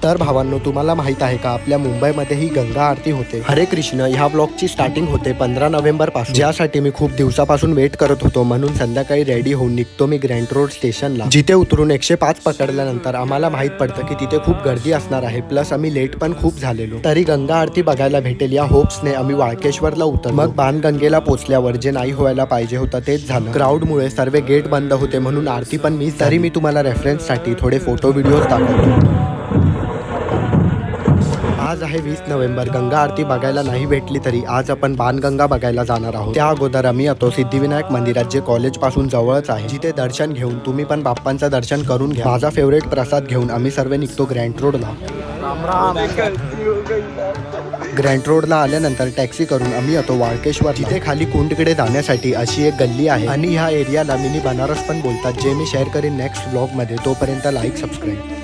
तर भावांनो, तुम्हाला माहित आहे का आपल्या मुंबईमध्ये ही गंगा आरती होते. हरे कृष्ण. ह्या ब्लॉगची स्टार्टिंग होते 15 नोव्हेंबर पासून, ज्यासाठी मी खूप दिवसापासून वेट करत होतो. म्हणून संध्याकाळी रेडी होऊन निघतो मी ग्रँड रोड स्टेशनला. जिथे उतरून 105 पकडल्यानंतर आम्हाला माहित पडतं की तिथे खूप गर्दी असणार आहे. प्लस आम्ही लेट पण खूप झालेलो. तरी गंगा आरती बघायला भेटेल या होप्सने आम्ही वाळकेश्वरला उतरलो. मग बाणगंगेला पोहोचल्यावर जे नाही व्हायला पाहिजे होतं तेच झालं. क्राऊडमुळे सर्व गेट बंद होते म्हणून आरती पण मिस. तरी मी तुम्हाला रेफरन्ससाठी थोडे फोटो व्हिडिओज दाखवतो. आज आहे 20 नोव्हेंबर. गंगा आरती बघायला नाही भेटली तरी आज आपण बाणगंगा बघायला जाणार आहोत. त्या अगोदर आम्ही येतो सिद्धिविनायक मंदिरात, जे कॉलेज पासून जवळच आहे. जिथे दर्शन घेऊन तुम्ही पण बाप्पांचं दर्शन करून घ्या. माझा फेवरेट प्रसाद घेऊन आम्ही सर्व निघतो ग्रँड रोडला. ग्रँड रोडला आल्यानंतर टॅक्सी करून आम्ही येतो वाळकेश्वर, जिथे खाली कुंडकडे जाण्यासाठी अशी एक गल्ली आहे. आणि ह्या एरियाला मिनी बनारस पण बोलतात, जे मी शेअर करीन नेक्स्ट ब्लॉग मध्ये. तोपर्यंत लाईक, सबस्क्राईब.